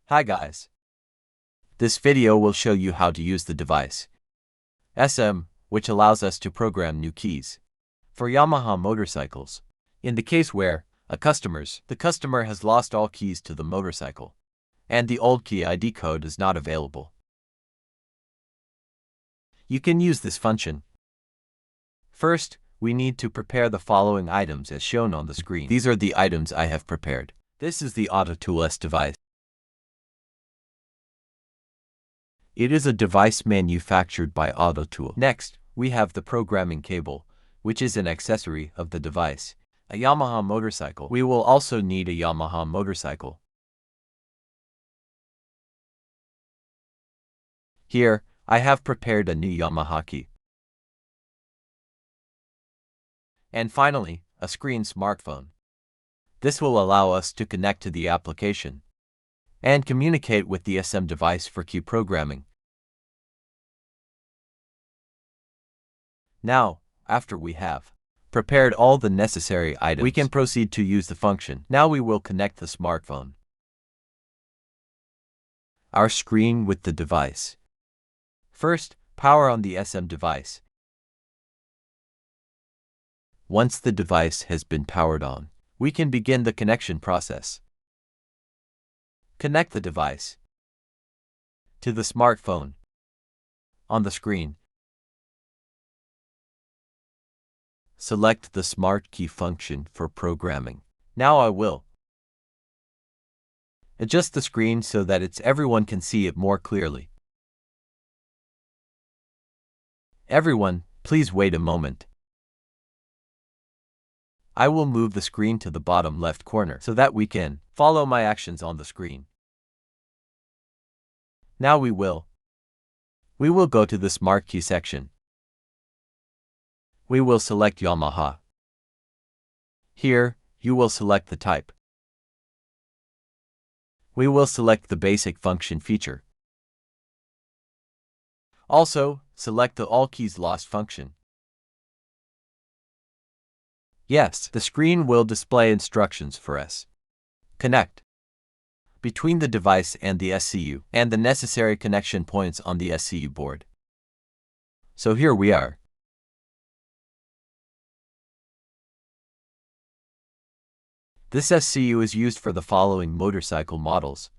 Hi guys. This video will show you how to use the device SM, which allows us to program new keys for Yamaha motorcycles. In the case where the customer has lost all keys to the motorcycle and the old key ID code is not available. You can use this function. First, we need to prepare the following items as shown on the screen. These are the items I have prepared. This is the AUTOTOOL SM device. It is a device manufactured by AUTOTOOL. Next, we have the programming cable, which is an accessory of the device. A Yamaha motorcycle. We will also need a Yamaha motorcycle. Here, I have prepared a new Yamaha key. And finally, a screen smartphone. This will allow us to connect to the application and communicate with the SM device for key programming. Now, after we have prepared all the necessary items, we can proceed to use the function. Now we will connect the smartphone, our screen with the device. First, power on the SM device. Once the device has been powered on, we can begin the connection process. Connect the device to the smartphone on the screen. Select the Smart Key function for programming. Now I will adjust the screen so that everyone can see it more clearly. Everyone, please wait a moment. I will move the screen to the bottom left corner so that we can follow my actions on the screen. Now we will go to the Smart Key section. We will select Yamaha. Here, you will select the type. We will select the basic function feature. Also, select the All Keys Lost function. Yes, the screen will display instructions for us. Connect between the device and the SCU and the necessary connection points on the SCU board. So here we are. This SCU is used for the following motorcycle models.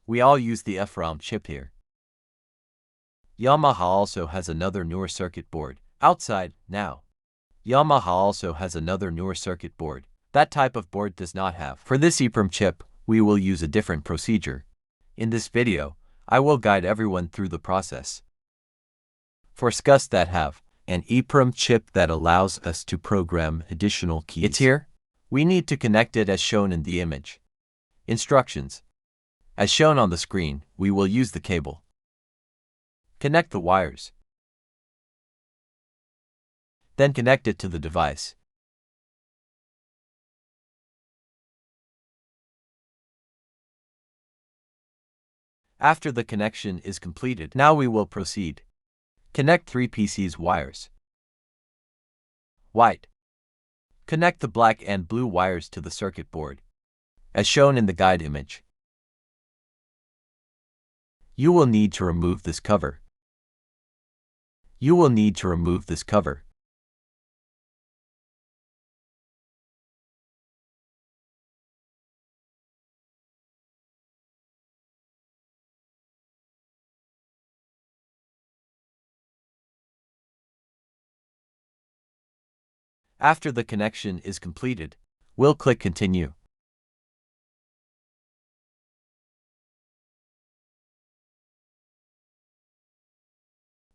We all use the FROM chip here. Yamaha also has another newer circuit board. Outside, now. Yamaha also has another newer circuit board. That type of board does not have. For this EEPROM chip, we will use a different procedure. In this video, I will guide everyone through the process. For SCUs that have an EEPROM chip that allows us to program additional keys. It's here. We need to connect it as shown in the image. Instructions. As shown on the screen, we will use the cable. Connect the wires. Then connect it to the device. After the connection is completed, now we will proceed. Connect 3 PCs wires. White. Connect the black and blue wires to the circuit board, as shown in the guide image. You will need to remove this cover. After the connection is completed, we'll click Continue.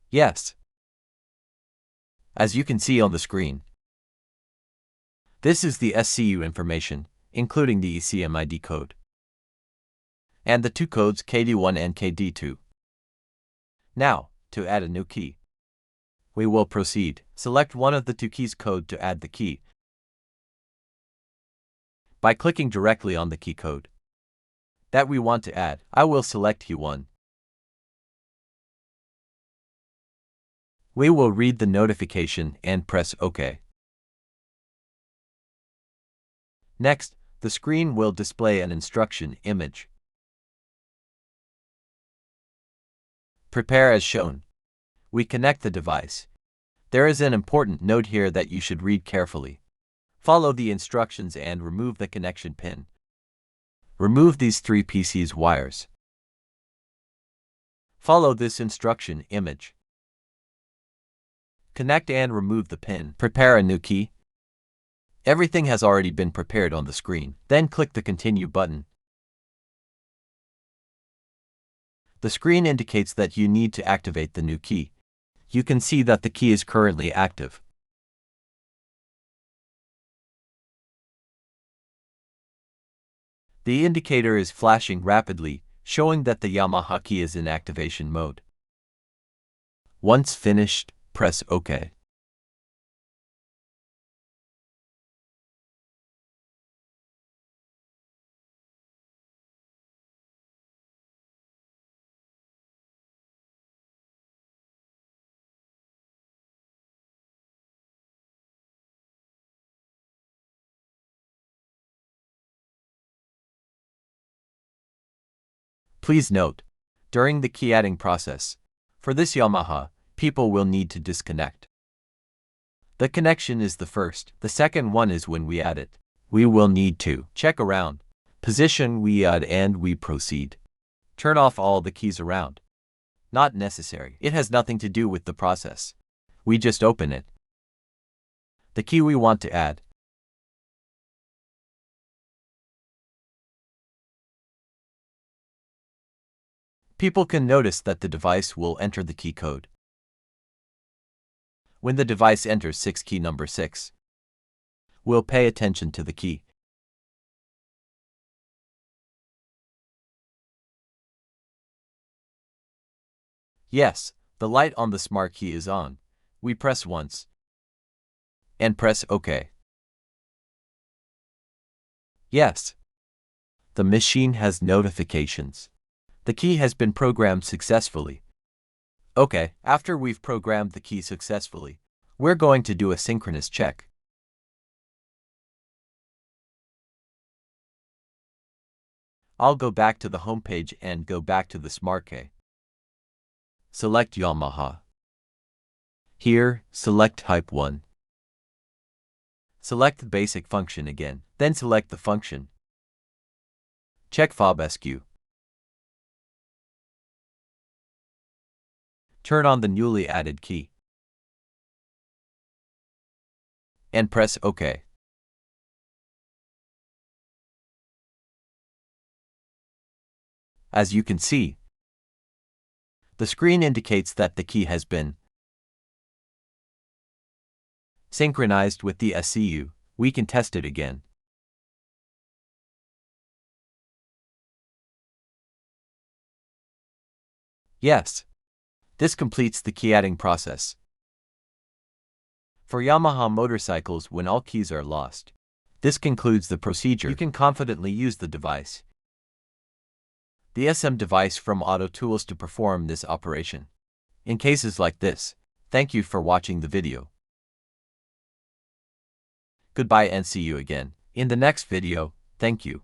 Yes. As you can see on the screen, this is the SCU information, including the ECM ID code and the two codes KD1 and KD2. Now, to add a new key, we will proceed. Select one of the two keys code to add the key by clicking directly on the key code that we want to add. I will select key 1. We will read the notification and press OK. Next, the screen will display an instruction image. Prepare as shown. We connect the device. There is an important note here that you should read carefully. Follow the instructions and remove the connection pin. Remove these 3 PCs wires. Follow this instruction image. Connect and remove the pin. Prepare a new key. Everything has already been prepared on the screen. Then click the Continue button. The screen indicates that you need to activate the new key. You can see that the key is currently active. The indicator is flashing rapidly, showing that the Yamaha key is in activation mode. Once finished, press OK. Please note, during the key adding process, for this Yamaha, people will need to disconnect. The connection is the first. The second one is when we add it. We will need to check around, position we add and we proceed. Turn off all the keys around. Not necessary. It has nothing to do with the process. We just open it. The key we want to add. People can notice that the device will enter the key code. When the device enters key number 6, we'll pay attention to the key. Yes, the light on the smart key is on. We press once and press OK. Yes, the machine has notifications. The key has been programmed successfully. Okay, after we've programmed the key successfully, we're going to do a synchronous check. I'll go back to the home page and go back to the smart key. Select Yamaha. Here, select Type 1. Select the basic function again, then select the function. Check fob SCU. Turn on the newly added key. And press OK. As you can see, the screen indicates that the key has been synchronized with the SCU. We can test it again. Yes, this completes the key adding process. For Yamaha motorcycles, when all keys are lost, this concludes the procedure. You can confidently use the device, the SM device from AUTOTOOLS, to perform this operation. In cases like this, thank you for watching the video. Goodbye and see you again in the next video. Thank you.